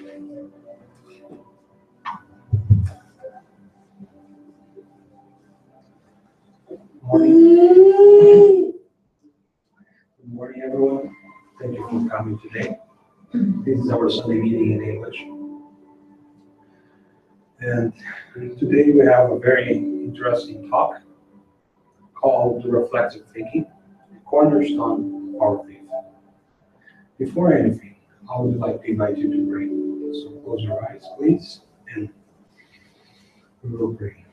Morning. Good morning, everyone. Thank you for coming today. This is our Sunday meeting in English. And today we have a very interesting talk called Reflective Thinking, the cornerstone of our faith. Before anything, I would like to invite you to pray. So close your eyes, please, and we will pray.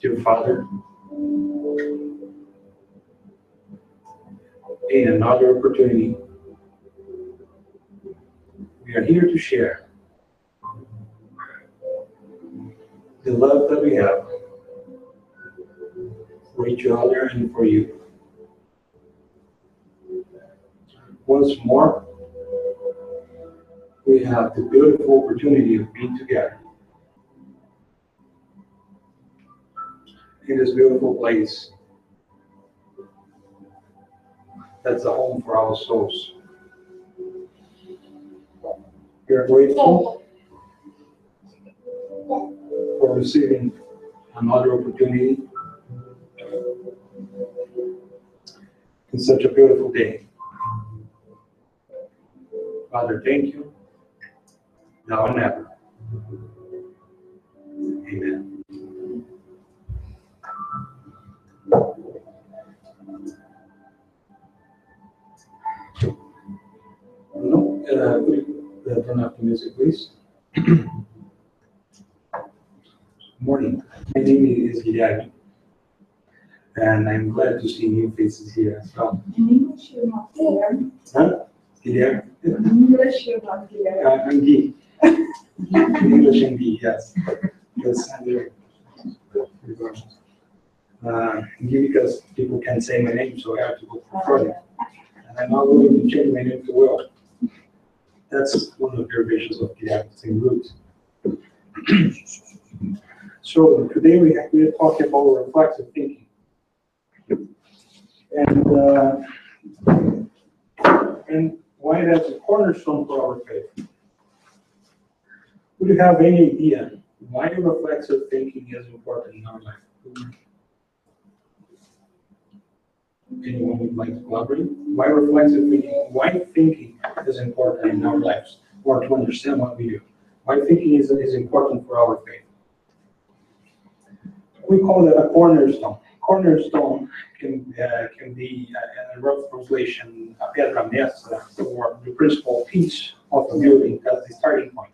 Dear Father, in another opportunity, we are here to share the love that we have for each other and for you. Once more, we have the beautiful opportunity of being together in this beautiful place that's a home for our souls. We are grateful for receiving another opportunity in such a beautiful day. Father, thank you, now and ever. Amen. Could you turn up the music, please? Good morning. My name is Guilherme, and I'm glad to see new faces here as well. In English, you're not Guilherme. Huh? Guilherme? In English, you're not Guilherme. I'm Gui. In English, I'm Gui, yes. Yes, I'm there. Gui, because people can't say my name, so I have to go for it. And I'm not willing to change my name to Will. That's one of the visions of the same root. So today we are talking about reflective thinking. And why that's a cornerstone for our faith. Would you have any idea why reflexive thinking is important in our life? Anyone would like to collaborate? Why reflexive thinking? Why thinking is important in our lives, or to understand what we do? Why thinking is important for our faith? We call it a cornerstone. Cornerstone can be, in a rough translation, a pedra mestra, or the principal piece of a building. That's the starting point.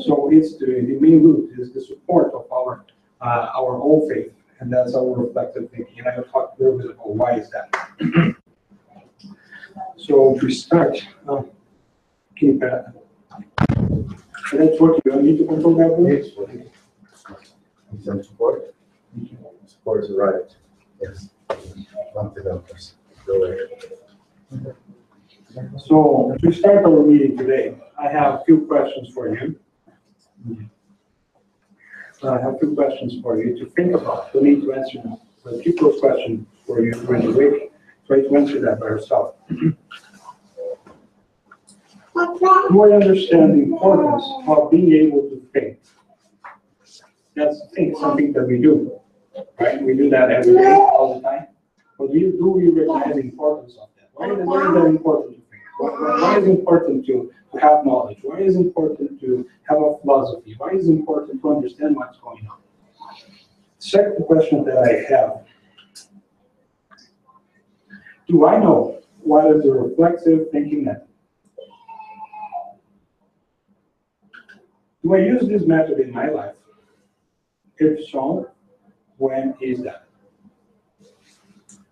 So it's the main root, is the support of our whole faith. And that's our reflective thinking. And I will talk a little bit about why is that. So to start, can that's working. You don't need to control that one? Yes, working. Some support. Support is right. Yes. One developers. Go ahead. So to start our meeting today, I have a few questions for you. I have two questions for you to think about. You need to answer them. So keep those questions for you during the week. Try to answer that by yourself. Do I understand the importance of being able to think? That's something that we do, right? We do that every day, all the time. But do we recognize the importance of that? Why is that important to think? Why is it important to have knowledge? Why is it important to have a philosophy? Why is it important to understand what's going on? Second question that I have, do I know what is the reflexive thinking method? Do I use this method in my life? If so, when is that?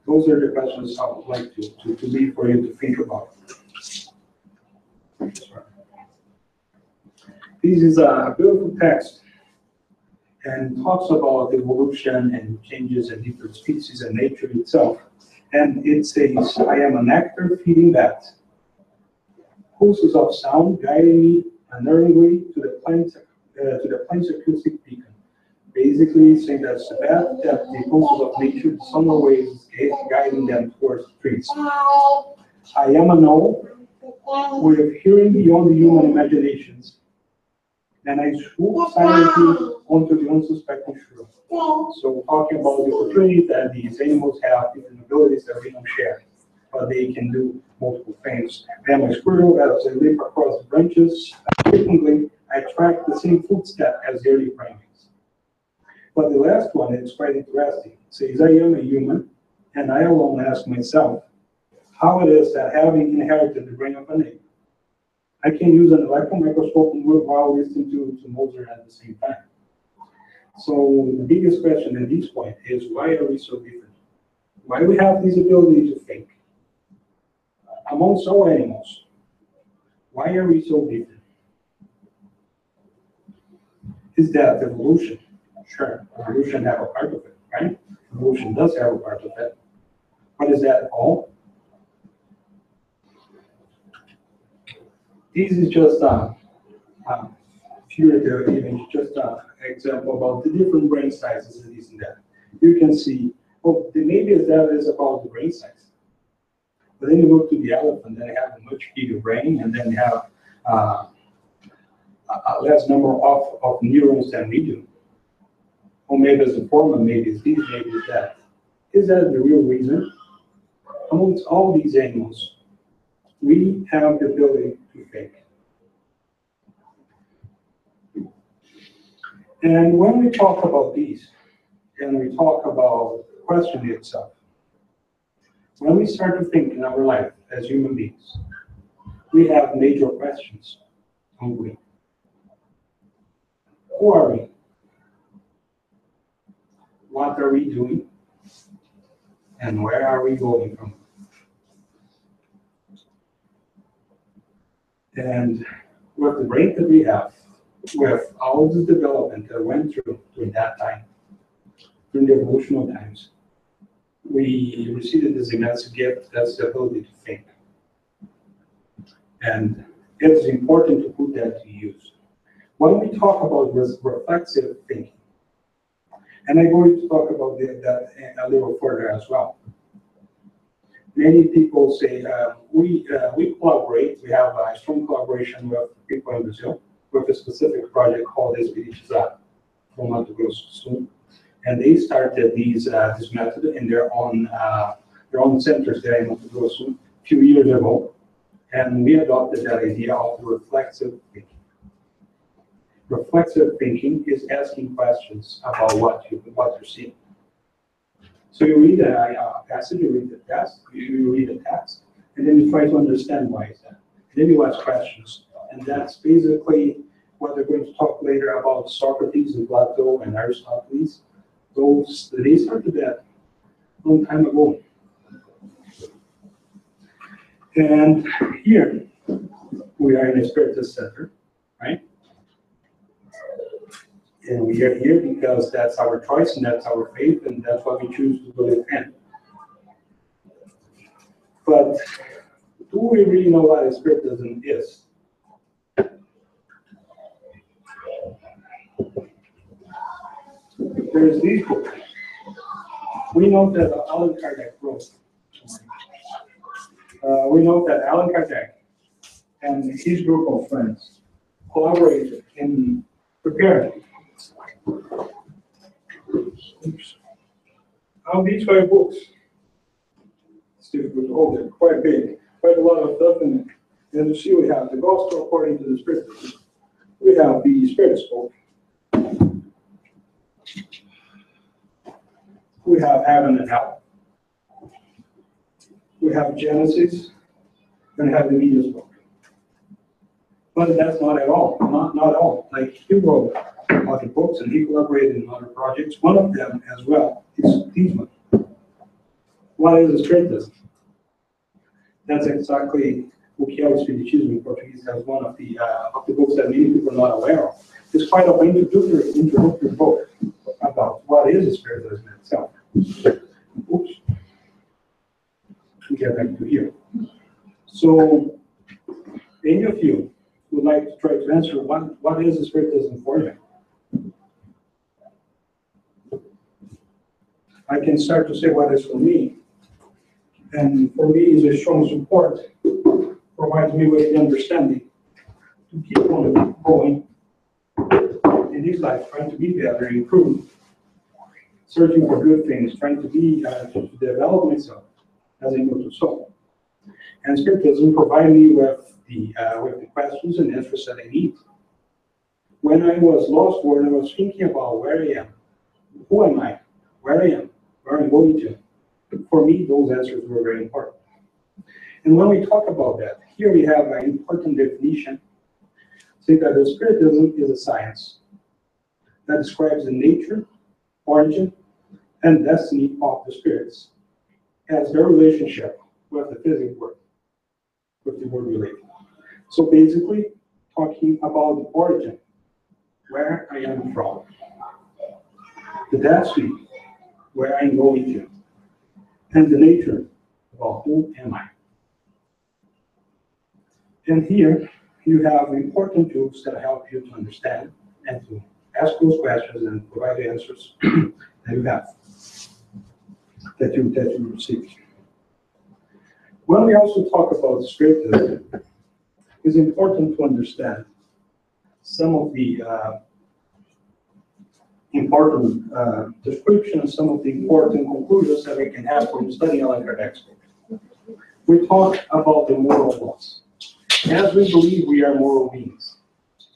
Those are the questions I would like to leave for you to think about. This is a beautiful text and talks about evolution and changes in different species and nature itself. And it says, I am an actor feeding that. Pulses of sound guiding me unerringly to the plane's acoustic beacon. Basically saying that the pulses of nature, some ways guiding them towards the trees. I am a know with hearing beyond the human imaginations, and I swoop silently onto the unsuspecting shore. So talking about the opportunity that these animals have, different abilities that we don't share, but they can do multiple things. And my squirrel, as I leap across the branches, frequently I track the same footstep as the early primates. But the last one is quite interesting. It says, I am a human, and I alone ask myself how it is that having inherited the brain of an ape, I can use an electron microscope and work while listening to Mozart at the same time. So the biggest question at this point is, why are we so different? Why do we have this ability to think? Amongst all animals, why are we so different? Is that evolution? Sure, evolution have a part of it, right? Evolution does have a part of it. But is that all? This is just a figurative image, just an example about the different brain sizes and this and that. You can see, well, maybe that is about the brain size. But then you look to the elephant, then they have a much bigger brain, and then you have a less number of neurons than we do. Or maybe it's a form, maybe it's this, maybe it's that. Is that the real reason? Amongst all these animals, we have the ability to think. And when we talk about these, and we talk about questioning itself, when we start to think in our life as human beings, we have major questions, don't we? Who are we? What are we doing? And where are we going from? And with the brain that we have, with all the development that went through during that time, during the evolutional times, we received this immense gift, that's the ability to think. And it's important to put that to use. When we talk about this reflexive thinking, and I'm going to talk about that a little further as well. Many people say we collaborate. We have a strong collaboration with people in Brazil with a specific project called Espiritisar from Mato Grosso do Sul, and they started this method in their own centers there in Mato Grosso a few years ago, and we adopted that idea of reflexive thinking. Reflexive thinking is asking questions about what you're seeing. So you read a passage, you read the text, you read a text, and then you try to understand why is that. And then you ask questions, and that's basically what they're going to talk later about Socrates and Plato and Aristotle. They started that a long time ago. And here we are in a Spiritist center, right? And we are here because that's our choice and that's our faith and that's what we choose to believe in. But do we really know what Spiritism is? There's these books. We know that Allan Kardec wrote. We know that Allan Kardec and his group of friends collaborated in preparing. These 5 books. It's difficult to hold. They're quite big, quite a lot of stuff in it. And you see, we have the Gospel according to the Spirit. We have the Spirit spoke. We have heaven and hell. We have Genesis, and have the media spoke. But that's not at all. Not all. Like he wrote other books and he collaborated in other projects. One of them as well is this one. What is Spiritism? That's exactly o que é o Espiritismo in Portuguese as one of the books that many people are not aware of. It's quite an introductory book about what is Spiritism itself. Oops. We get back to here. So, any of you would like to try to answer what is Spiritism for you? I can start to say what is for me. And for me is a strong support provides me with the understanding to keep on going in this life, trying to be better, improve, searching for good things, trying to be, to develop myself as a mortal soul. And Spiritism provided me with the questions and answers that I need. When I was lost, when I was thinking about where I am, who am I, where I am, where I'm going to, for me, those answers were very important. And when we talk about that, here we have an important definition, saying that the Spiritism is a science that describes the nature, origin, and destiny of the spirits as their relationship with the physical world, with the world related. So basically, talking about the origin, where I am from, the destiny, where I'm going to, and the nature about who am I. And here you have important tools that help you to understand and to ask those questions and provide the answers that you have, that you receive. When we also talk about Spiritism, it's important to understand some of the important descriptions, some of the important conclusions that we can have from studying Allan Kardec's book. We talk about the moral laws. As we believe we are moral beings,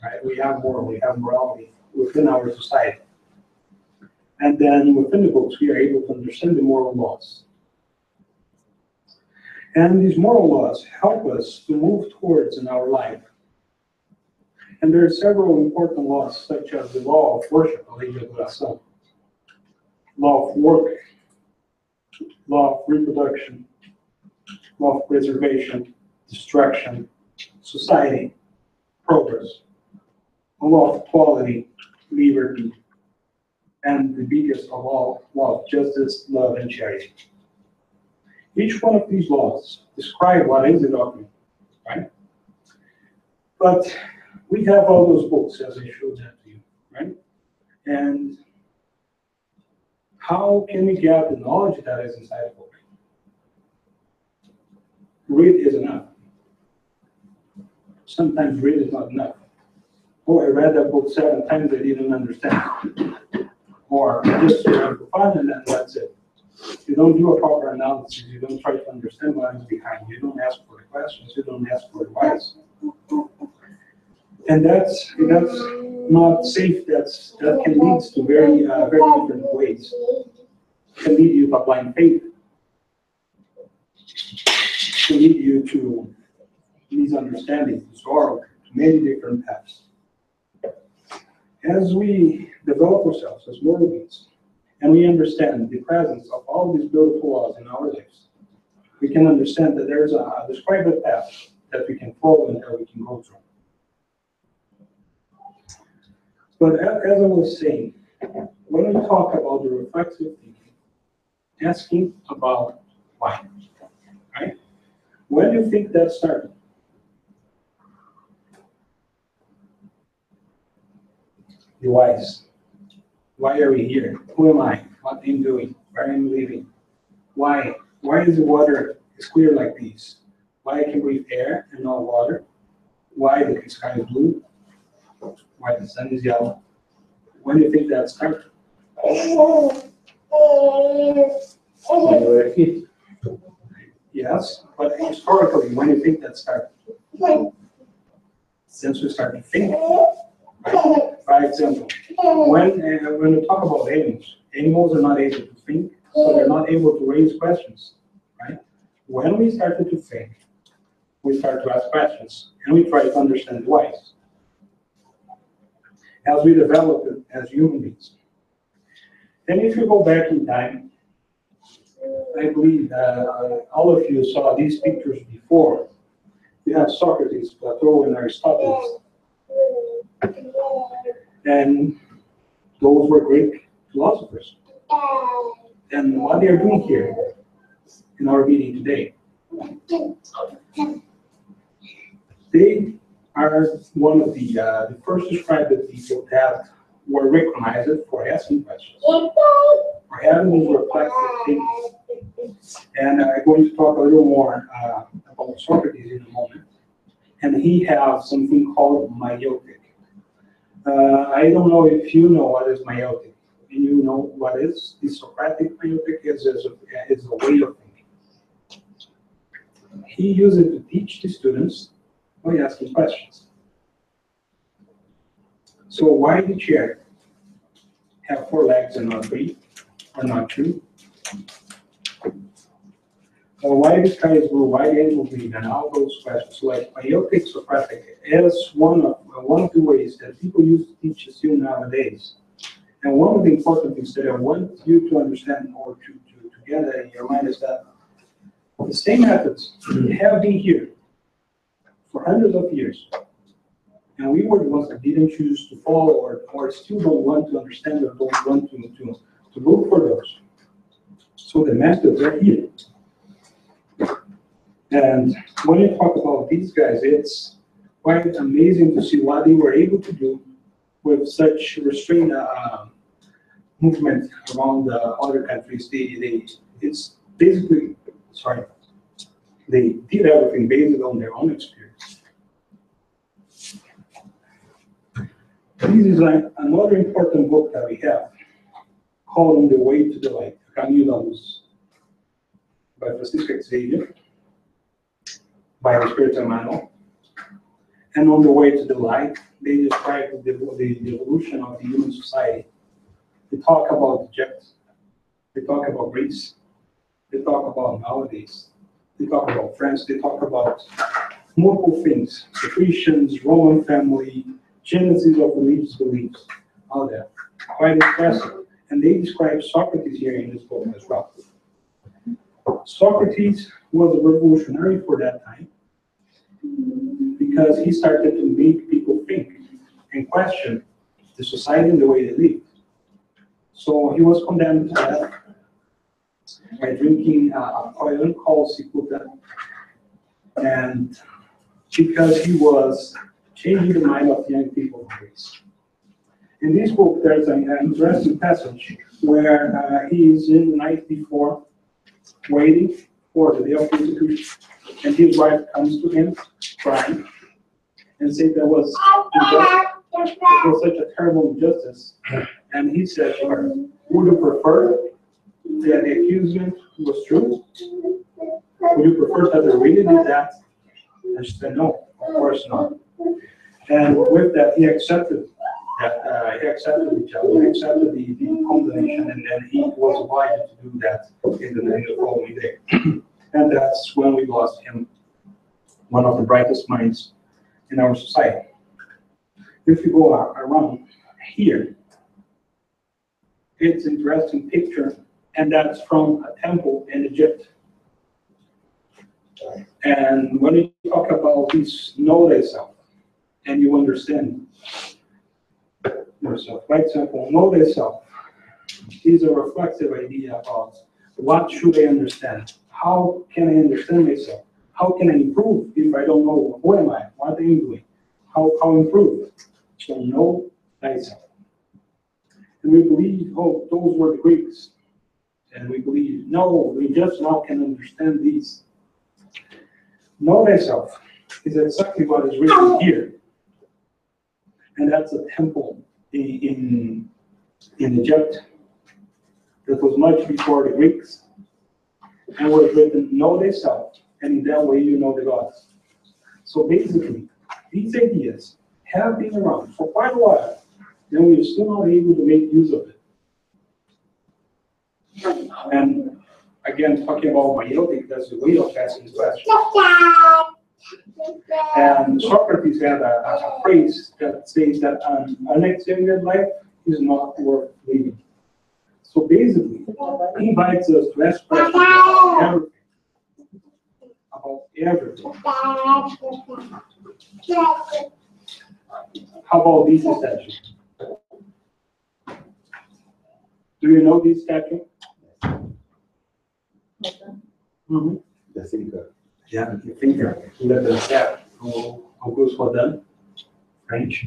right? We have morality within our society. And then within the books, we are able to understand the moral laws. And these moral laws help us to move towards in our life. And there are several important laws, such as the law of worship, a lei de adoração, law of work, law of reproduction, law of preservation, destruction, society, progress, a law of equality, liberty, and the biggest of all, law of justice, love, and charity. Each one of these laws describe what is the document, right? But we have all those books, as I showed that to you, right? And how can we get the knowledge that is inside a book? Read is enough. Sometimes read is not enough. Oh, I read that book 7 times, I didn't understand. Or I just read for fun and then that's it. You don't do a proper analysis, you don't try to understand what is behind, you don't ask for the questions, you don't ask for advice. And that's not safe, that can lead to very different ways. It can lead you to blind faith. It can lead you to misunderstanding, to sorrow, to many different paths. As we develop ourselves as moral beings, and we understand the presence of all these beautiful laws in our lives, we can understand that there's a described path that we can follow and that we can go through. But as I was saying, when we talk about the reflexive thinking, asking about why, right? When do you think that started? The whys. Why are we here? Who am I? What am I doing? Where am I living? Why? Why is the water is clear like this? Why I can breathe air and not water? Why the sky is blue? Why the sun is yellow? When do you think that started? Yes, but historically, when do you think that started? Since we started thinking. Right? For example, when we talk about animals are not able to think, so they're not able to raise questions. Right? When we started to think, we start to ask questions, and we try to understand why. As we develop it as human beings. And if you go back in time, I believe all of you saw these pictures before. We have Socrates, Plato, and Aristotle. And those were Greek philosophers. And what they are doing here in our meeting today, they are one of the first described people that were recognized for asking questions, for having these reflective thinking. And I'm going to talk a little more about Socrates in a moment. and he has something called meiotic. I don't know if you know what is meiotic, and you know what is the Socratic meiotic is a way of thinking. He used it to teach the students by asking questions. So why the chair have 4 legs and not 3, or not 2? Or why the sky is blue, why the animals breathe, and all those questions. Like meiotic Socratic is one of the ways that people use to teach still nowadays. And one of the important things that I want you to understand or to get in your mind is that the same methods have been here for hundreds of years. And we were the ones that didn't choose to follow or still don't want to understand or don't want to look for those. So the methods are here. And when you talk about these guys, it's quite amazing to see what they were able to do with such restrained movement around other countries. It's basically, they did everything based on their own experience. This is another important book that we have called On the Way to the Light, Caminho da Luz, by Francisco Xavier, by the Spiritual Manual. And On the Way to the Light, they describe the evolution of the human society. They talk about Egypt, they talk about Greece, they talk about nowadays, they talk about France, they talk about multiple things, the Christians, Roman family, genesis of religious beliefs, all that. Quite impressive. And they describe Socrates here in this book as well. Socrates was a revolutionary for that time because he started to make people think and question the society and the way they lived. So he was condemned to death by drinking a poison called cicuta, and because he was changing the mind of young people of Greece. In this book, there's an interesting passage where he is in the night before, waiting for the day of execution, and his wife comes to him, crying, and says there was such a terrible injustice. And he said to her, would you prefer that the accusation was true? Would you prefer that they really did that? And she said, no, of course not. And with that, he accepted that, he accepted the challenge, he accepted the condemnation, and then he was obliged to do that in the following day. And that's when we lost him, one of the brightest minds in our society. If you go around here, it's an interesting picture, and that's from a temple in Egypt. And when you talk about this know thyself, and you understand yourself, for example, know thyself is a reflexive idea about what should I understand? How can I understand myself? How can I improve if I don't know who am I, what am I doing? How improve? So know thyself. And we believe, oh, those were the Greeks. And we believe, no, we just now can understand these. Know thyself is exactly what is written here. And that's a temple in Egypt that was much before the Greeks. And was written, know thyself, and in that way you know the gods. So basically, these ideas have been around for quite a while, and we're still not able to make use of it. And again, talking about meiotic, that's the way of asking the question. And Socrates had a phrase that says that an unexamined life is not worth living. So basically, he invites us to ask questions about everything. How about this statue? Do you know this statue? Mm-hmm. The thinker. Yeah, the thinker. Le Penseur, Auguste Rodin, French.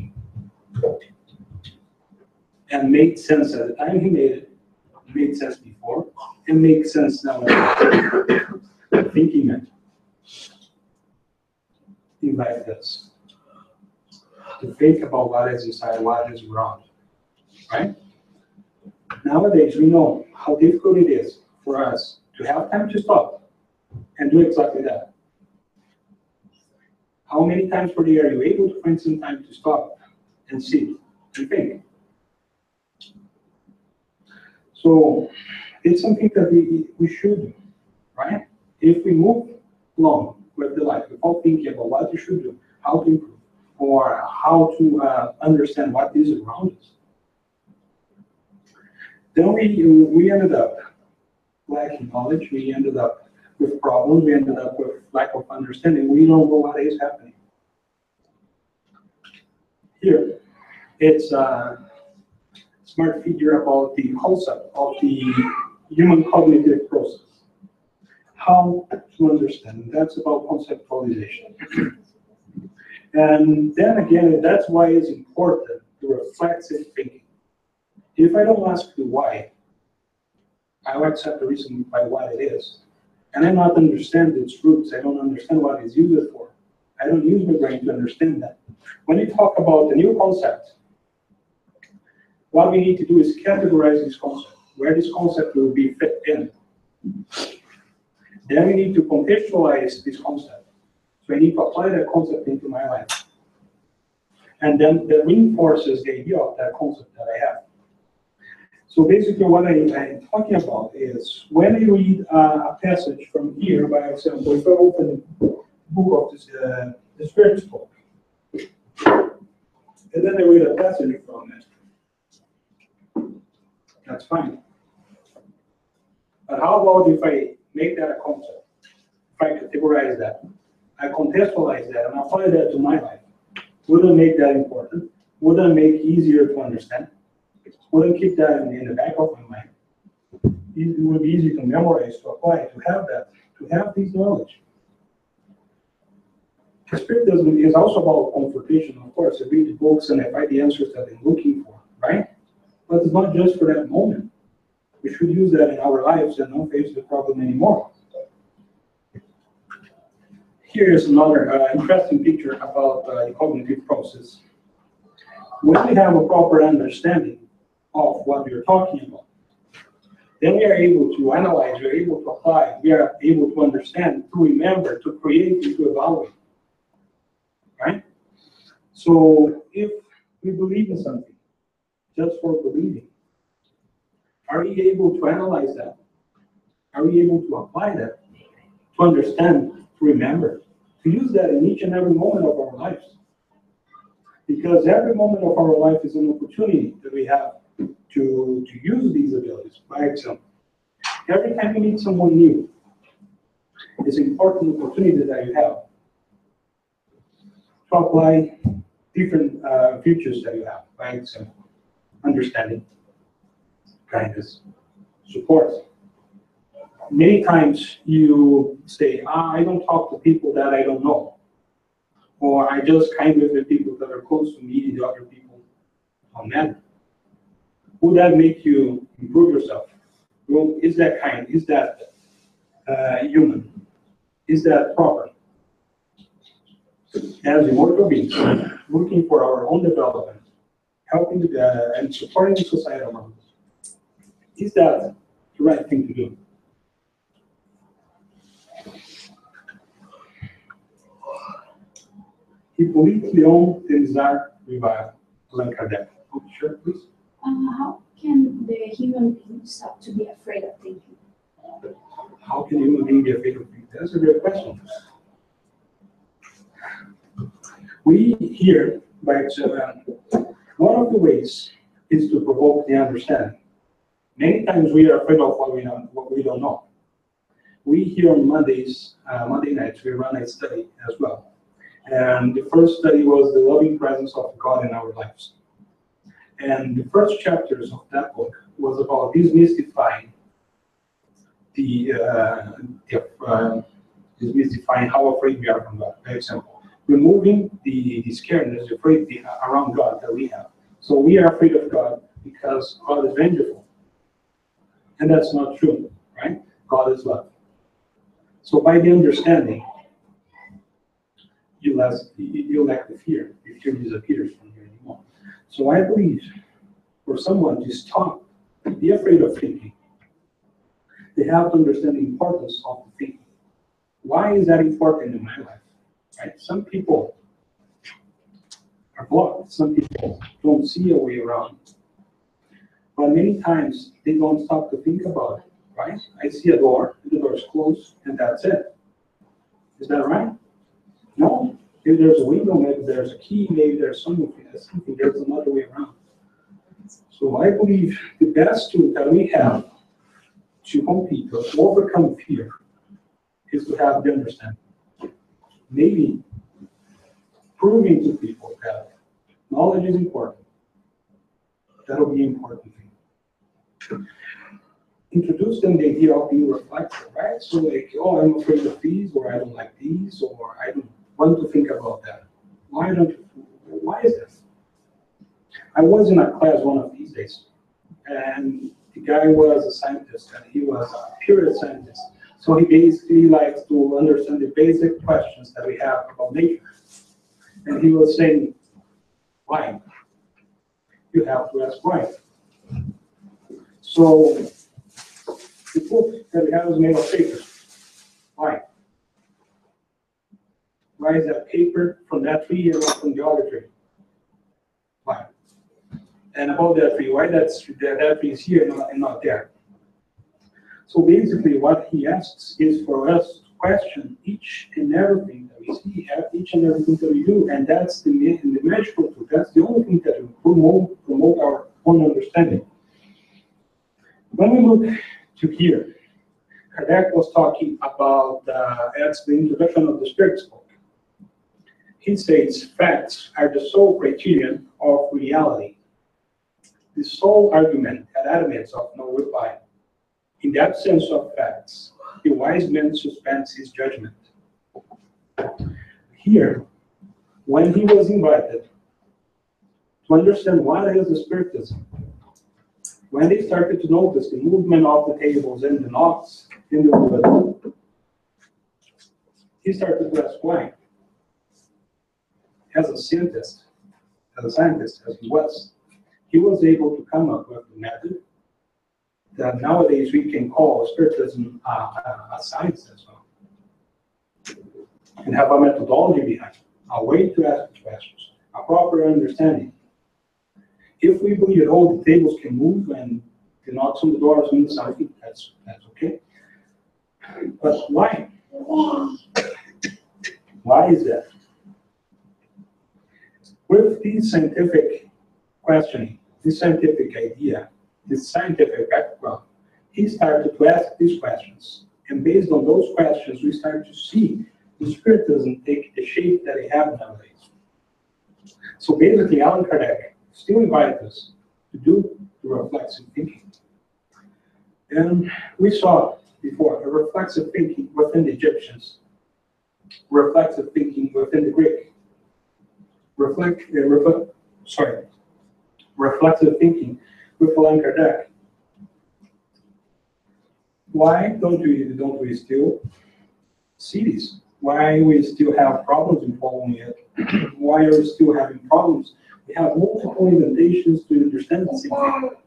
And made sense at the time he made it, made sense before, and makes sense now. Thinking it. invite us to think about what is inside, what is wrong, right? Nowadays, we know how difficult it is for us to have time to stop and do exactly that. How many times per day are you able to find some time to stop and sit and think? So it's something that we should do, right? If we move along with the life without thinking about what we should do, how to improve, or how to understand what is around us, then we ended up lacking knowledge, we ended up with problems, we ended up with lack of understanding. We don't know what is happening. Here, it's a smart figure about the concept of the human cognitive process. How to understand. That's about conceptualization. And then again, that's why it's important to reflexive thinking. If I don't ask the why, I will accept the reason by what it is. And I not understand its roots. I don't understand what it's used for. I don't use my brain to understand that. When you talk about a new concept, what we need to do is categorize this concept, where this concept will be fit in. Then we need to contextualize this concept. So I need to apply that concept into my life. And then that reinforces the idea of that concept that I have. So basically what I'm talking about is when you read a passage from here, by example, if I open the book of the Spirit's book, and then I read a passage from it, that's fine. But how about if I make that a concept? If I categorize that, I contextualize that, and apply that to my life, wouldn't make that important? Wouldn't make it easier to understand? Wouldn't keep that in the back of my mind? It would be easy to memorize, to apply, to have that, to have this knowledge. The Spirit is also about confrontation, of course. I read the books and I find the answers that I'm looking for, right? But it's not just for that moment. We should use that in our lives and not face the problem anymore. Here is another interesting picture about the cognitive process. When we have a proper understanding of what we are talking about, then we are able to analyze, we are able to apply, we are able to understand, to remember, to create, and to evaluate. Right? So if we believe in something, just for believing, are we able to analyze that? Are we able to apply that? To understand, to remember, to use that in each and every moment of our lives? Because every moment of our life is an opportunity that we have to use these abilities. By example, every time you meet someone new, it's an important opportunity that you have to apply different features that you have. By example, understanding, kindness, support. Many times you say, I don't talk to people that I don't know. Or I just kind with the people that are close to me, the other people don't matter. Would that make you improve yourself? Well, is that kind? Is that human? Is that proper? As immortal beings, looking for our own development, helping and supporting the society around us. Is that the right thing to do? Hippolyte Léon Denisard Rival, Allan Kardec. Oh, sure, please. How can the human being stop to be afraid of thinking? How can a human being be afraid of thinking? That's a great question. We here, by one of the ways is to provoke the understanding. Many times we are afraid of what we don't know. We here on Monday nights, we run a study as well. And the first study was the loving presence of God in our lives. And the first chapters of that book was about demystifying demystifying how afraid we are from God. For example, removing the scaredness, the afraid around God that we have. So we are afraid of God because God is vengeful. And that's not true, right? God is love. So by the understanding, you lack the fear. The fear disappears from you anymore. So I believe for someone to stop, be afraid of thinking, they have to understand the importance of the thinking. Why is that important in my life? Right? Some people are blocked. Some people don't see a way around. But many times they don't stop to think about it. Right? I see a door, the door is closed, and that's it. Is that right? No. If there's a window, maybe there's a key, maybe there's something, there's another way around. So I believe the best tool that we have to compete or to overcome fear is to have the understanding. Maybe proving to people that knowledge is important. That'll be important thing. Introduce them the idea of being reflective, right? So like, oh, I'm afraid of these, or I don't like these, or I don't want to think about that. Why is this? I was in a class one of these days, and the guy was a scientist, and he was a period scientist. So he basically likes to understand the basic questions that we have about nature. And he was saying, why? You have to ask why. So the book that we have is made of paper. Why? Why is that paper from that tree and not from the other tree? Why? And about that tree, why that tree is here and not there? So basically what he asks is for us to question each and everything that we see, each and everything that we do, and that's the magical truth. That's the only thing that will promote our own understanding. When we look to here, Kardec was talking about that's the introduction of the Spirit's book. He says facts are the sole criterion of reality, the sole argument and adamants of no reply. In the absence of facts, the wise man suspends his judgment. Here, when he was invited to understand what is the Spiritism, when they started to notice the movement of the tables and the knots in the wood, he started to ask why. As a scientist, as he was able to come up with a method that nowadays we can call Spiritism a science as well, and have a methodology behind it, a way to ask questions, a proper understanding. If we believe that all the tables can move and the knocks on the doors mean something, that's okay. But why? Why is that? With this scientific questioning, this scientific idea, this scientific background, he started to ask these questions. And based on those questions, we start to see the Spiritism take the shape that it has nowadays. So basically, Allan Kardec still invites us to do the reflexive thinking. And we saw before a reflexive thinking within the Egyptians, reflexive thinking within the Greek, reflexive thinking with Allan Kardec. Why don't we still see this? Why we still have problems in following it? Why are we still having problems? We have multiple invitations to understand the same thing.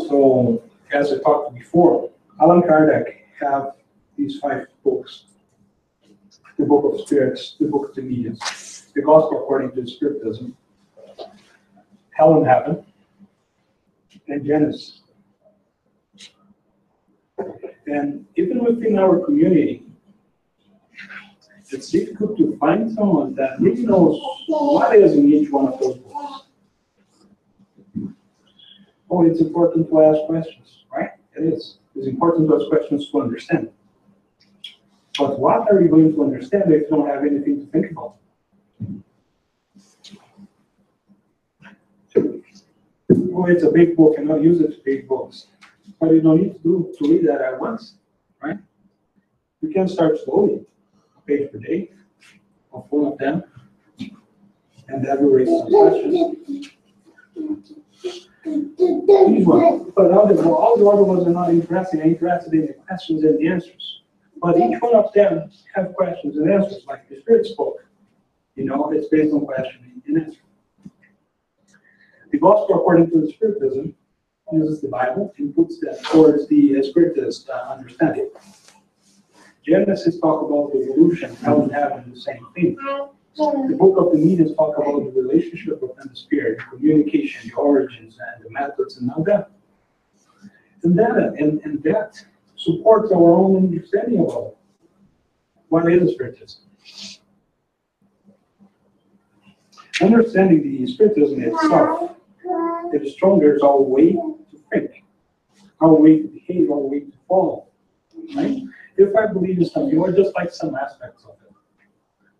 So, as I talked before, Allan Kardec have these 5 books: the Book of Spirits, the Book of the Mediums, the Gospel according to Spiritism, Hell and Heaven, and Genesis. And even within our community, it's difficult to find someone that really knows what is in each one of those books. Oh, it's important to ask questions, right? It is. It's important to ask questions to understand. But what are you going to understand if you don't have anything to think about? Oh, it's a big book, and I'll use it to big books. But you don't need to read that at once, right? You can start slowly, a page per day, of one of them, and that will raise some questions. These ones. But all the other ones are not interested. They're interested in the questions and the answers. But each one of them have questions and answers, like the Spirit spoke. You know, it's based on questioning and answer. The gospel, according to the Spiritism, uses the Bible and puts that towards the Spiritist understanding. Genesis talk about the evolution, hell and heaven, the same thing. The book of the Medians talk about the relationship within the Spirit, communication, the origins, and the methods, and all that. And that supports our own understanding about what is Spiritism. Understanding the Spiritism itself, it is strong. There's our way to think, our way to behave, our way to follow. Right? If I believe in something, or just like some aspects of it,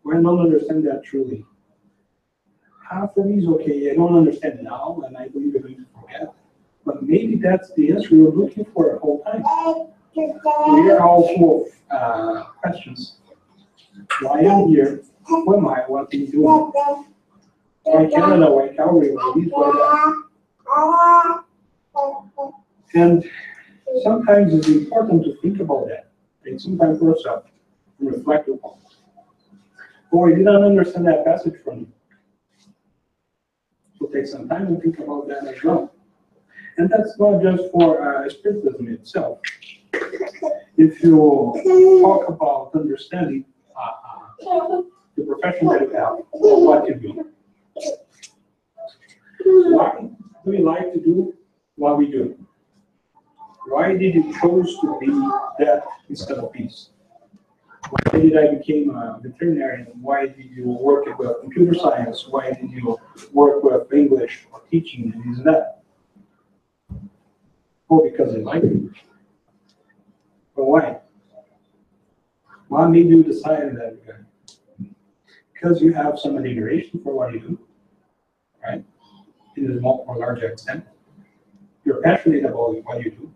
where I don't understand that truly, half of me is okay. I don't understand now, and I believe I'm going to forget. But maybe that's the answer we were looking for the whole time. We are all full of questions. Why am I here? Who am I? What am I doing? Why Canada? Why Calgary? Why these? Why that? And sometimes it's important to think about that. Take some time for yourself and reflect upon it. Or you didn't understand that passage from you. So take some time and think about that as well. And that's not just for Spiritism itself. If you talk about understanding the profession that you have, what you do. Why do we like to do what we do? Why did you choose to be that instead of peace? Why did I become a veterinarian? Why did you work with computer science? Why did you work with English or teaching and this and that? Oh, because I like it. But why? Why made you decide that? Because you have some admiration for what you do, right? In a small or large extent. You're passionate about what you do.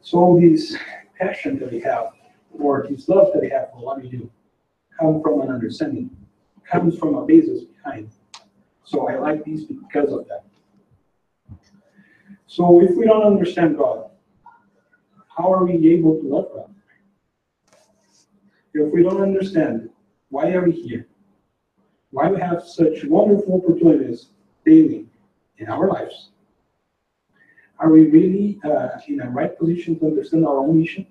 So this passion that we have, or this love that we have for what we do, comes from an understanding, comes from a basis behind. So I like these because of that. So if we don't understand God, how are we able to love God? If we don't understand why are we here, why we have such wonderful opportunities daily in our lives, are we really in a right position to understand our own mission?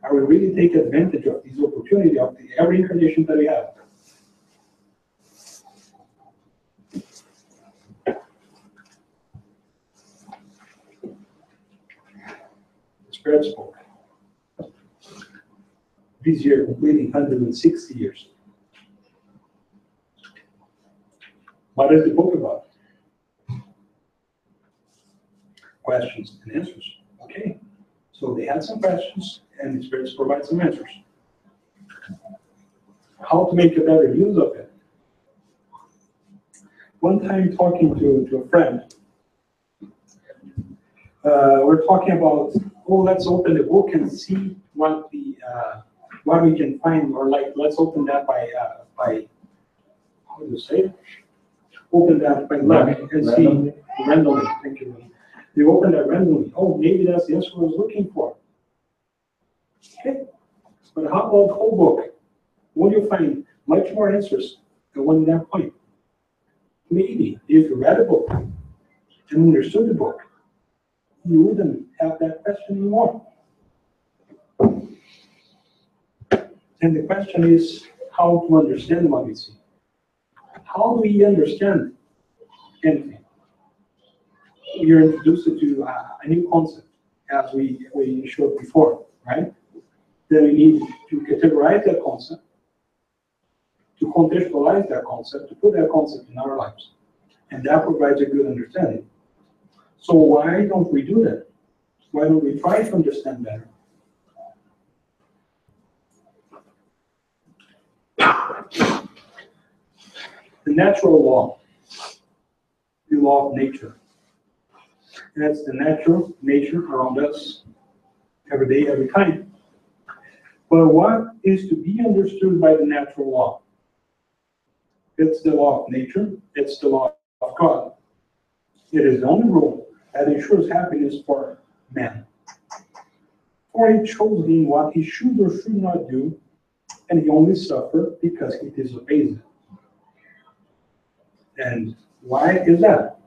Are we really take advantage of this opportunity of every incarnation that we have? The Spirit spoke. This year completing 160 years. What is the book about? Questions and answers. Okay. So they had some questions and the Spirit provides some answers. How to make a better use of it. One time talking to a friend, we're talking about, oh, let's open the book and see what we can find, or like, let's open that by how do you say it? Open that by luck and see randomly. Thank you. They open that randomly. Oh, maybe that's the answer I was looking for. Okay. But how about the whole book? Won't you find much more answers than one that point? Maybe if you read a book and understood the book, you wouldn't have that question anymore. And the question is how to understand what we see. How do we understand anything? You're introduced to a new concept, as we showed before, right? Then we need to categorize that concept, to contextualize that concept, to put that concept in our lives. And that provides a good understanding. So why don't we do that? Why don't we try to understand better? The natural law, the law of nature. That's the natural nature around us, every day, every time. But what is to be understood by the natural law? It's the law of nature, it's the law of God. It is the only rule that ensures happiness for man. For it shows him what he should or should not do, and he only suffers because he disobeys it. And why is that?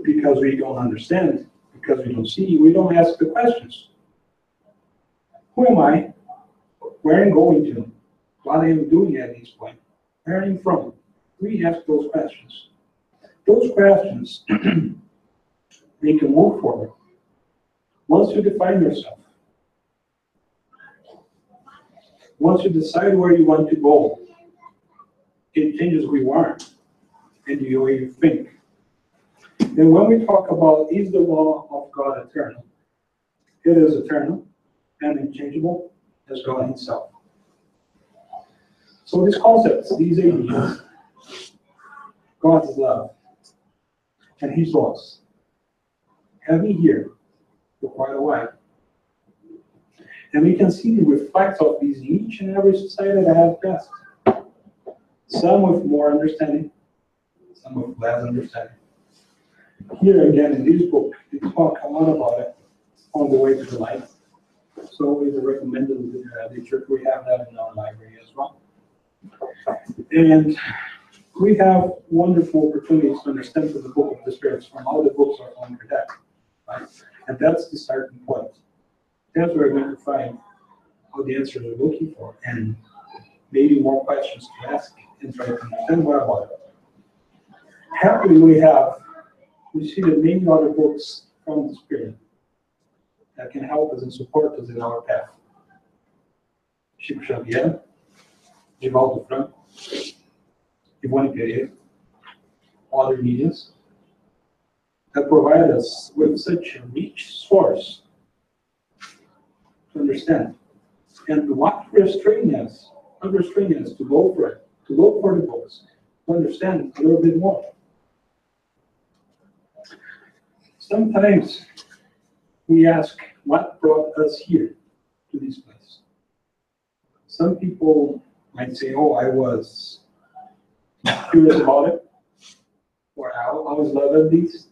Because we don't understand, because we don't see, we don't ask the questions. Who am I? Where am I going to? What am I doing at this point? Where am I from? We ask those questions. Those questions make you move forward. Once you define yourself, once you decide where you want to go, it changes who you are and the way you think. And when we talk about is the law of God eternal, it is eternal and unchangeable as God himself. So these concepts, these ideas, God's love and his laws have been here for quite a while. And we can see the reflects of these in each and every society that has passed. Some with more understanding, some with less understanding. Here again in this book, they talk a lot about it on the way to the light. So it's recommended the church. We have that in our library as well. And we have wonderful opportunities to understand the book of the spirits from all the books are on your deck. Right? And that's the starting point. That's where we're going to find all the answers we're looking for and maybe more questions to ask and try to understand more about it. Happily, we see the many other books from the Spirit that can help us and support us in our path. Chico Xavier, Divaldo Franco, Ivone Pereira, other mediums that provide us with such a rich source to understand. And what restrains us to go for it, to look for the books, to understand a little bit more. Sometimes we ask, what brought us here to this place? Some people might say, oh, I was curious about it, or I always loved these,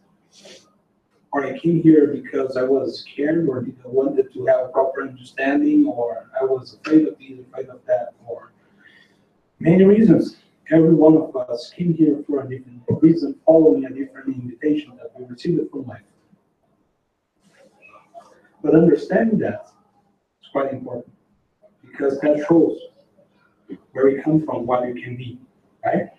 or I came here because I was scared, or I wanted to have a proper understanding, or I was afraid of this, afraid of that, or many reasons. Every one of us came here for a different reason, following a different invitation that we received from life. But understanding that is quite important, because that shows where we come from, what we can be, right?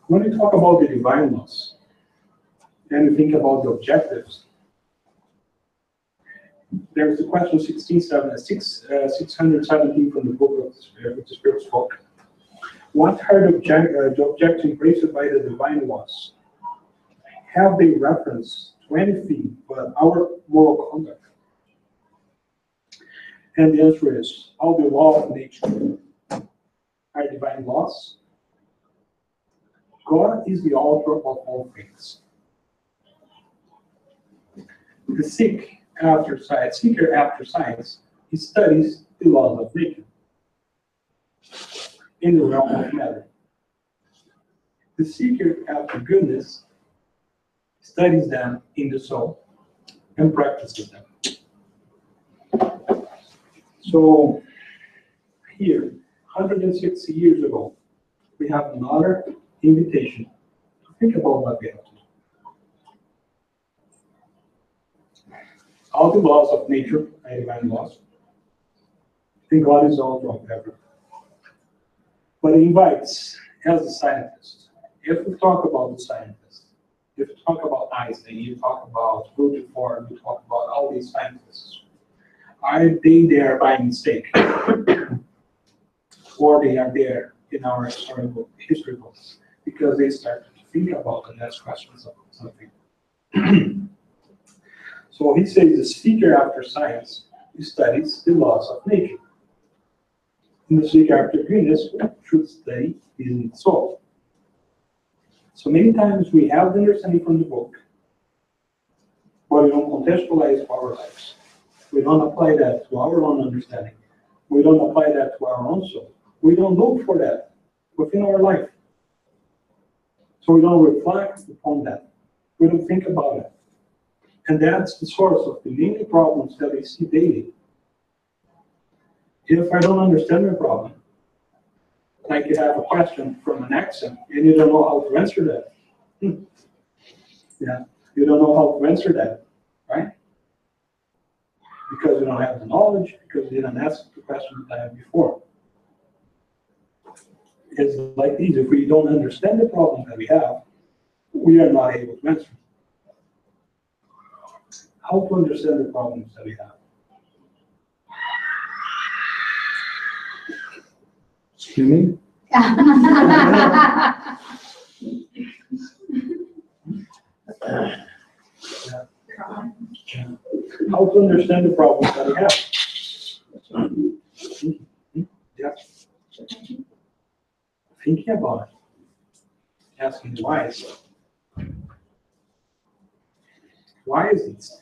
When we talk about the divine laws, and we think about the objectives, there's the question 617 from the book of the Spirit spoke. What are the objectives embraced by the divine laws? Have they reference to anything but our moral conduct? And the answer is, all the law of nature are divine laws. God is the author of all things. The seeker after science, he studies the laws of nature in the realm of matter. The seeker after goodness studies them in the soul and practices them. So here, 160 years ago, we have another invitation to think about what we have to do. All the laws of nature are divine laws. And God is all of everything. But he invites, as a scientist, if we talk about the scientists, if we talk about Einstein, you talk about Rutherford, you talk about all these scientists, are they there by mistake? Or they are there in our history books because they started to think about and ask questions about something. So he says the seeker after science studies the laws of nature. And the seeker after goodness should study his soul. So many times we have the understanding from the book, but we don't contextualize our lives. We don't apply that to our own understanding. We don't apply that to our own soul. We don't look for that within our life. So we don't reflect upon that. We don't think about it. And that's the source of the many problems that we see daily. If I don't understand the problem, like you have a question from an accent and you don't know how to answer that. Yeah, you don't know how to answer that, right? Because you don't have the knowledge, because you didn't ask the question that I had before. It's like these, if we don't understand the problem that we have, we are not able to answer. How to understand the problems that we have? Excuse me? How to understand the problems that we have? Yeah. Thinking about it. Asking why. Why is this?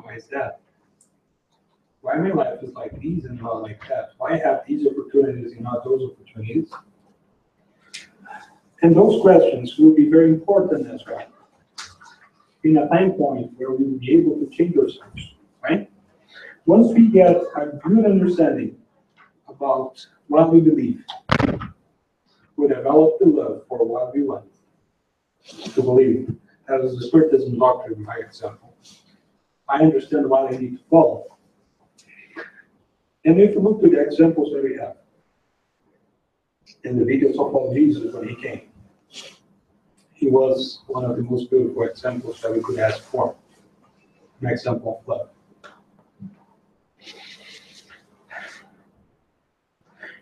Why is that? Why my life is like these and not like that? Why I have these opportunities and not those opportunities? And those questions will be very important as well. In a time point where we will be able to change ourselves, right? Once we get a good understanding about what we believe, we develop the love for what we want to believe. As the Spiritism doctrine, by example. I understand what I need to follow. And if you look to the examples that we have in the videos of Jesus when he came, he was one of the most beautiful examples that we could ask for. An example of love.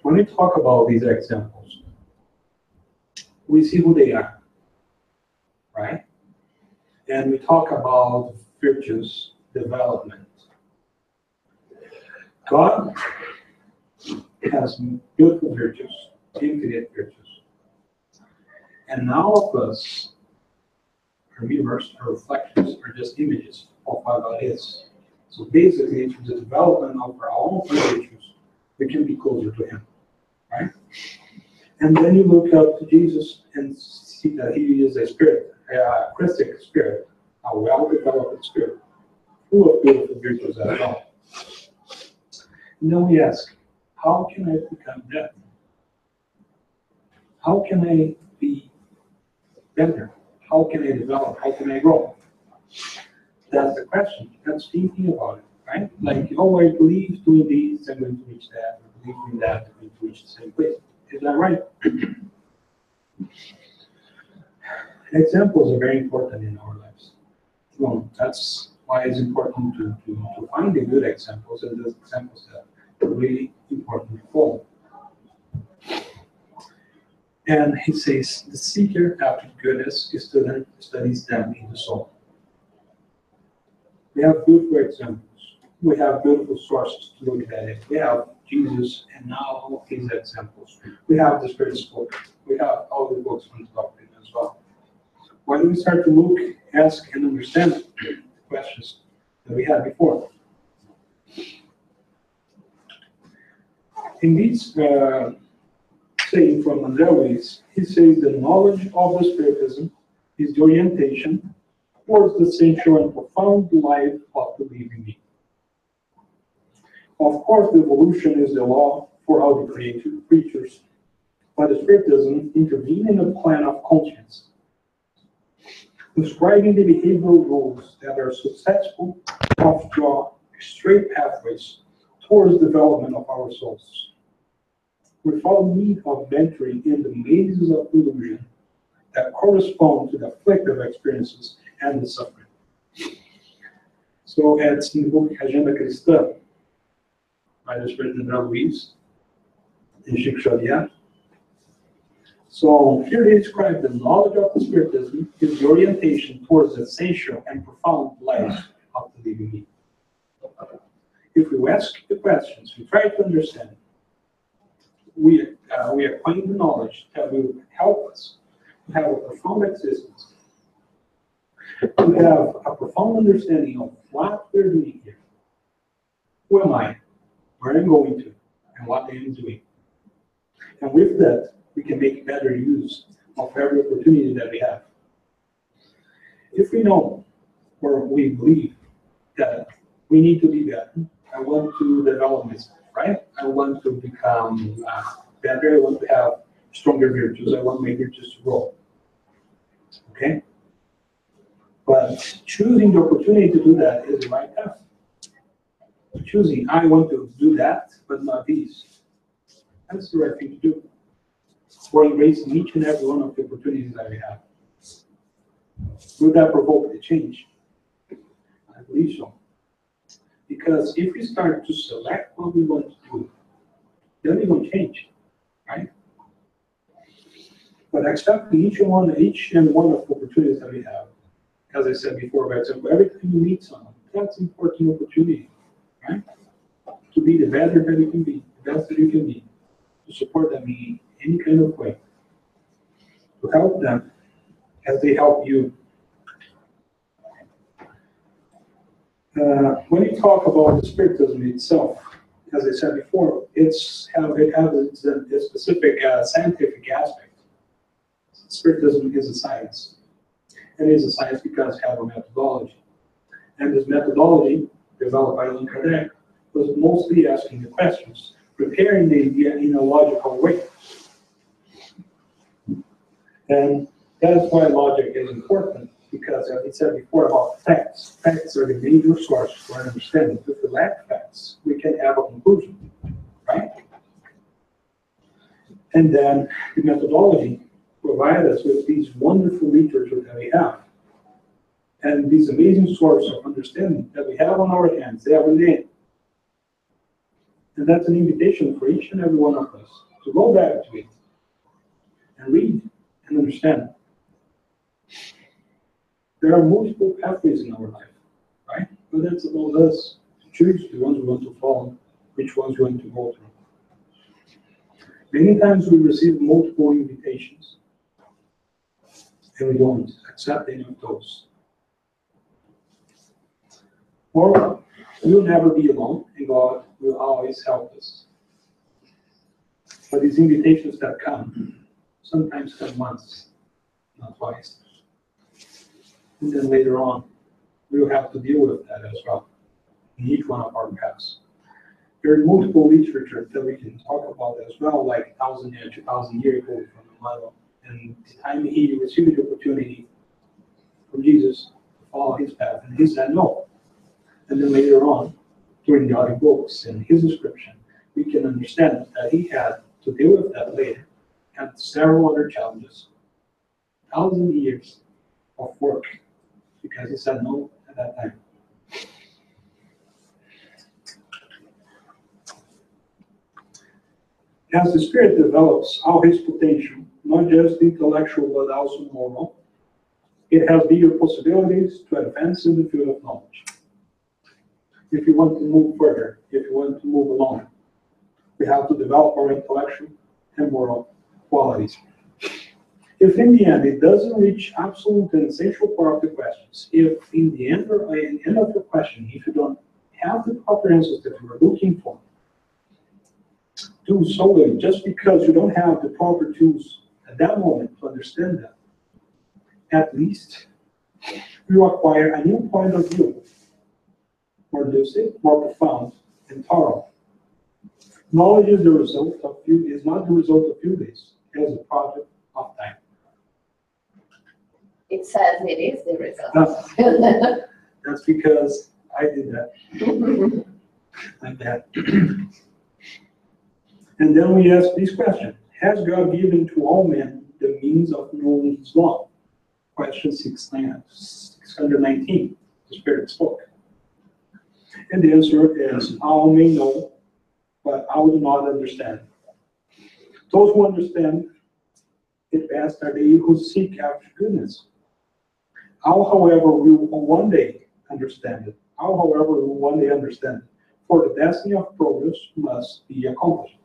When we talk about these examples, we see who they are, right? And we talk about virtues development. God has beautiful virtues, infinite virtues. And all of us, our mirrors, our reflections, are just images of what God is. So basically, through the development of our own virtues, we can be closer to Him, right? And then you look up to Jesus and see that He is a spirit, a Christic spirit, a well-developed spirit, full of beautiful virtues as well. And then we ask, how can I become that? How can I be better? How can I develop? How can I grow? That's the question. That's thinking about it, right? Like, oh, I believe doing this, I'm going to reach that. I believe doing that, I'm going to reach the same place. Is that right? Examples are very important in our lives. Well, that's why it's important to find the good examples and those examples that are really important to follow. And he says, the seeker after goodness is studies them in the soul. We have beautiful examples. We have beautiful sources to look at it. We have Jesus and now all his examples. We have the Spirit spoken. We have all the books on the doctrine as well. Why do we start to look, ask, and understand the questions that we had before? In this saying from André Luiz, he says the knowledge of the Spiritism is the orientation towards the essential and profound life of the living being. Of course, the evolution is the law for all the creatures, but the Spiritism intervenes in the plan of conscience, describing the behavioral rules that are susceptible of draw straight pathways towards development of our souls, without need of venturing in the mazes of illusion that correspond to the afflictive experiences and the suffering. So it's in the book Agenda Cristã, by the Spirit André Luiz and Chico Xavier. So here they describe the knowledge of the Spiritism is the orientation towards the essential and profound life of the living being. If we ask the questions, we try to understand, we acquire the knowledge that will help us to have a profound existence, to have a profound understanding of what we're doing here. Who am I? Where I'm going to, and what I am doing. And with that, we can make better use of every opportunity that we have. If we know or we believe that we need to be better, I want to develop myself, right? I want to become better, I want to have stronger virtues, I want my virtues to grow. Okay? But choosing the opportunity to do that is the right path. Choosing, I want to do that, but not these. That's the right thing to do. We're embracing each and every one of the opportunities that we have. Will that provoke the change? I believe so. Because if we start to select what we want to do, then we won't change, right? But accepting each and one of the opportunities that we have, as I said before, for example, every time you meet someone, that's an important opportunity, right? To be the better that you can be, the best that you can be, to support them in any kind of way, to help them as they help you. When you talk about the Spiritism itself, as I said before, it has a specific scientific aspect. Spiritism is a science. It is a science because it has a methodology. And this methodology, developed by Allan Kardec, was mostly asking the questions, preparing the idea in a logical way. And that's why logic is important, because as I said before about facts, facts are the major source for understanding. If we lack facts, we can have a conclusion, right? And then the methodology provides us with these wonderful literature that we have, and these amazing source of understanding that we have on our hands every day. And that's an invitation for each and every one of us to go back to it and read and understand. There are multiple pathways in our life, right? But that's about us to choose the ones we want to follow, which ones we want to go through. Many times we receive multiple invitations, and we don't accept any of those. Or we'll never be alone, and God will always help us. But these invitations that come, sometimes come once, not twice. And then later on, we'll have to deal with that as well, in each one of our paths. There are multiple literature that we can talk about as well, like 1,000 years, 2,000 years ago from the Bible. And the time he received the opportunity from Jesus to follow his path, and he said no. And then later on, during the other books and his description, we can understand that he had to deal with that later, had several other challenges, 1,000 years of work, because he said no at that time. As the spirit develops all his potential, not just intellectual but also moral, it has bigger possibilities to advance in the field of knowledge. If you want to move further, if you want to move along, we have to develop our intellectual and moral qualities. If in the end it doesn't reach absolute and essential part of the questions, if in the end of the question, if you don't have the proper answers that you are looking for, do so just because you don't have the proper tools at that moment to understand that. At least you acquire a new point of view, more lucid, more profound, and thorough. Knowledge is not the result of few days, it is a project of time. It says it is the result. That's because I did that. Like that. And then we ask this question: has God given to all men the means of knowing his law? Question 619, the Spirit spoke. And the answer is, all may know, but all do not understand. Those who understand it best are they who seek after goodness. All, however, will one day understand it. All, however, will one day understand it. For the destiny of progress must be accomplished.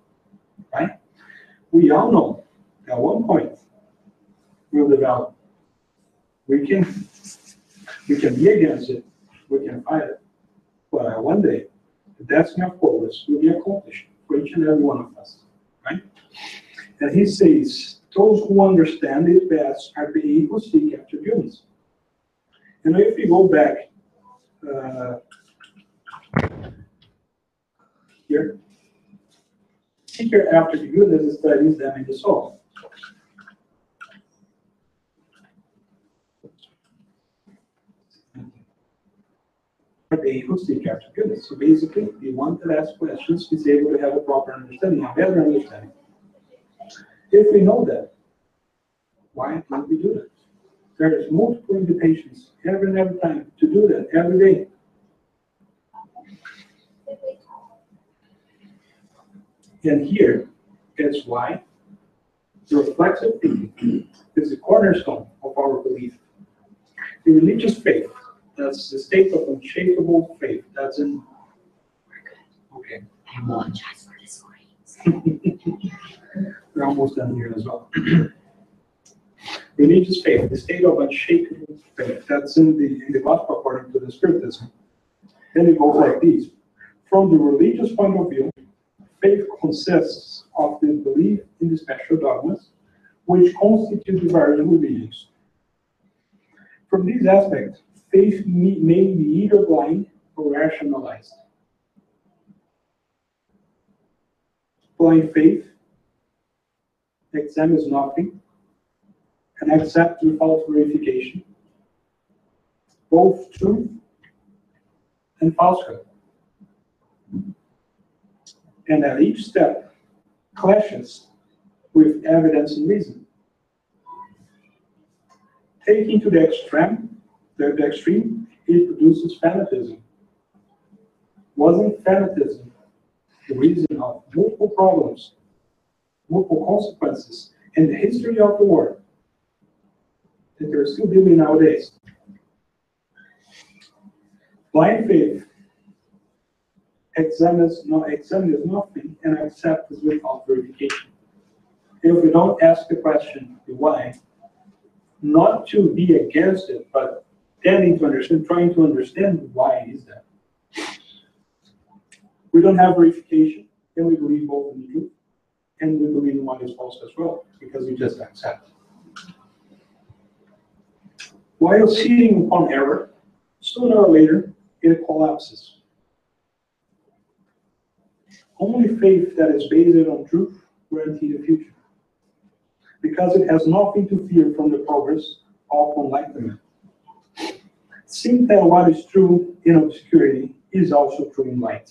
Right? We all know at one point we'll develop. We can be against it, we can fight it, but one day the destiny of progress will be accomplished for each and every one of us. Right? And he says, those who understand it best are they who seek after goodness. And if we go back here, seek after the goodness and studies them in the soul. Are they who seek after goodness. So basically, the one that asks questions is able to have a proper understanding, a better understanding. If we know that, why can't we do that? There is multiple invitations every and every time to do that every day. And here is why the reflexive thinking is the cornerstone of our belief. The religious faith, that's the state of unshakable faith. That's in. Okay. I apologize for the screens. We're almost done here as well. Religious faith, the state of unshakable faith. That's in the gospel according to the Spiritism. Then it goes like this. From the religious point of view, faith consists of the belief in the special dogmas, which constitute the various religions. From this aspect, faith may be either blind or rationalized. Blind faith examines nothing and accepts without verification both truth and falsehood. And at each step clashes with evidence and reason. Taking to the extreme, it produces fanatism. Wasn't fanatism the reason of multiple problems, multiple consequences in the history of the world that they're still dealing nowadays? Blind faith examines nothing and accepts without verification. If we don't ask the question, the why, not to be against it, but tending to understand, trying to understand why is that. We don't have verification, and we believe both in the truth, and we believe in what is false as well, because we just accept. While sitting upon error, sooner or later, it collapses. Only faith that is based on truth guarantees the future, because it has nothing to fear from the progress of enlightenment. Seeing that what is true in obscurity is also true in light.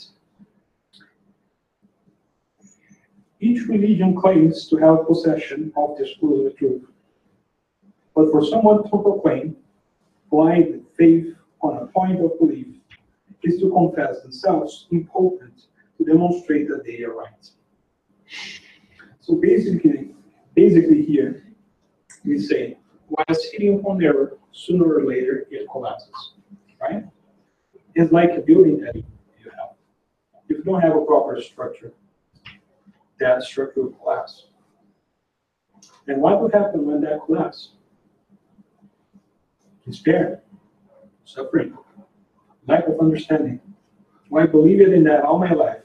Each religion claims to have possession of the exclusive truth, but for someone to proclaim blind faith on a point of belief is to confess themselves impotent to demonstrate that they are right. So basically here, we say, while sitting upon error, sooner or later it collapses, right? It's like a building that you have. If you don't have a proper structure, that structure will collapse. And what will happen when that collapses? Despair, suffering, lack of understanding. Well, I believed in that all my life,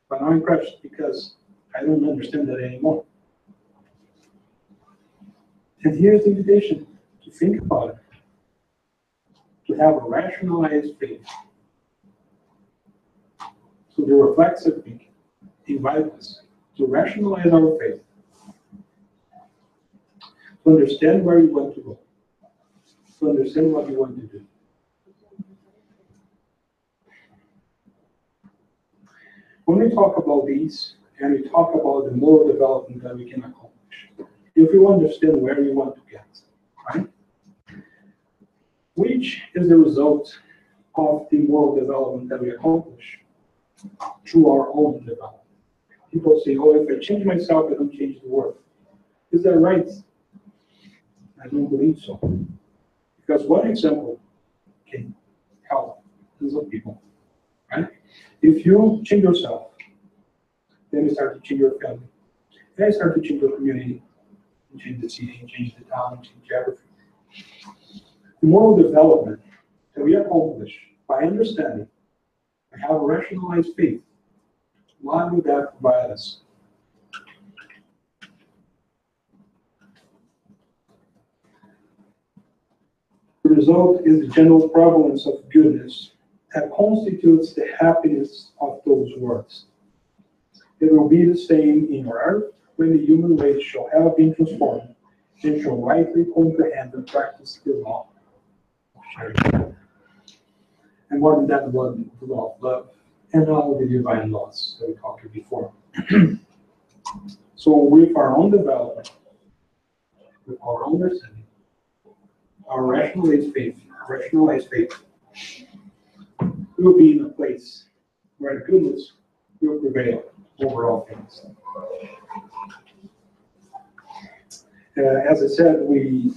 but now I'm crushed because I don't understand that anymore. And here's the invitation to think about it, to have a rationalized faith. So the reflexive thinking invites us to rationalize our faith, to understand where we want to go, to understand what we want to do. When we talk about these, and we talk about the moral development that we can accomplish, if we understand where we want to get, right? Which is the result of the moral development that we accomplish through our own development. People say, oh, if I change myself, I don't change the world. Is that right? I don't believe so. Because one example can help tons of people, right? If you change yourself, then you start to change your family. Then you start to change your community, you change the city, you change the town, you change everything. The moral development that we accomplish by understanding, by having rationalized faith, what would that provide us? The result is the general prevalence of goodness that constitutes the happiness of those words. It will be the same in your earth when the human race shall have been transformed and shall rightly comprehend and practice the law of charity. And more than that, the law of love and all the divine laws that we talked about before. So with our own development, with our own understanding, our rationalized faith, we will be in a place where goodness will prevail over all things. As I said, we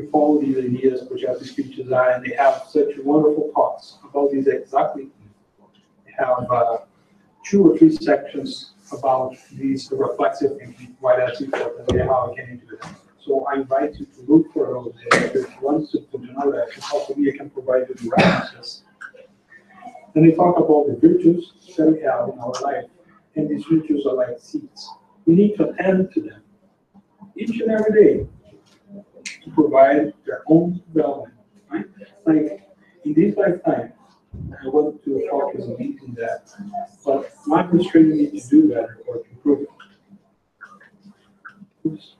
follow these ideas which have the speech design, and they have such wonderful talks about these exactly. They have 2 or 3 sections about these reflexive thinking, why that's important, and how we can do it. So I invite you to look for those. If you want to know that, possibly I can provide you the references. And they talk about the virtues that we have in our life, and these virtues are like seeds. We need to attend to them each and every day to provide their own development. Right? Like in this lifetime, I want to focus on eating that, but my constraint needs to do better or to improve it. Oops.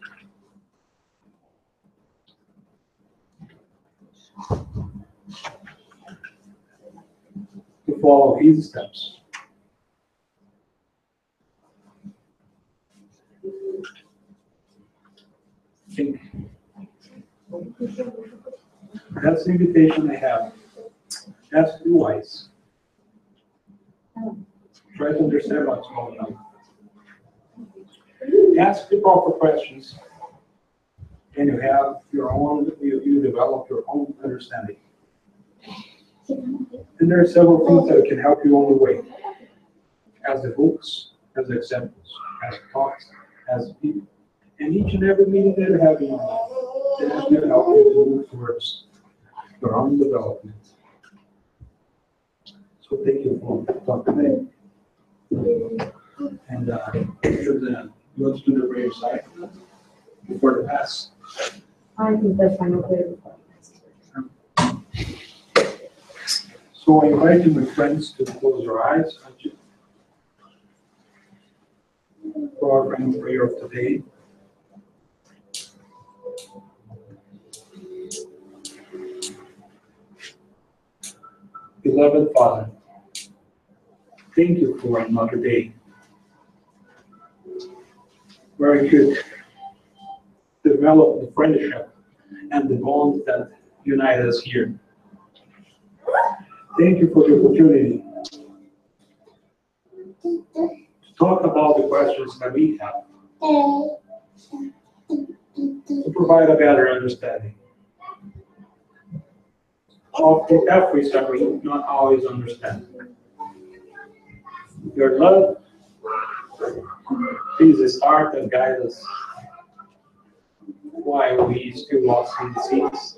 To follow his steps. Think. That's the invitation I have. Ask the wise. Try to understand what's going on. Ask the proper questions, and you have your own. You develop your own understanding. And there are several things that can help you on the way, as the books, as examples, as talks, as people, and each and every meeting that you have in your life, that can help you to move towards your own development. So thank you for talking today. And you want to do the brave side before the pass? I think that's fine. So I invite you, my friends, to close your eyes for our final prayer of today. Beloved Father, thank you for another day where I could develop the friendship and the bonds that unite us here. Thank you for the opportunity to talk about the questions that we have, to provide a better understanding of the efforts that we not always understand. Your love is the start that guides us while we still walk in the seas.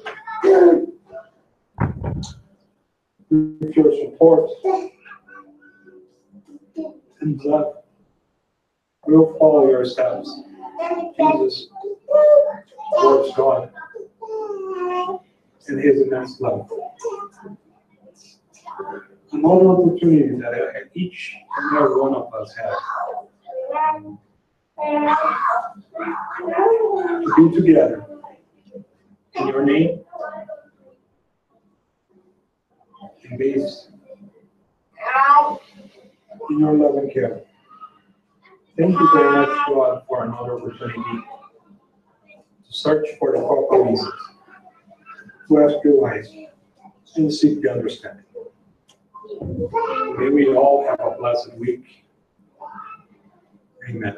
With your support and love, we'll follow your steps. Jesus towards God and his immense love. Another opportunity that each and every one of us has to be together in your name and based in your love and care. Thank you very much, God, for another opportunity to search for the proper reasons, to ask your wise, and seek the understanding. May we all have a blessed week. Amen.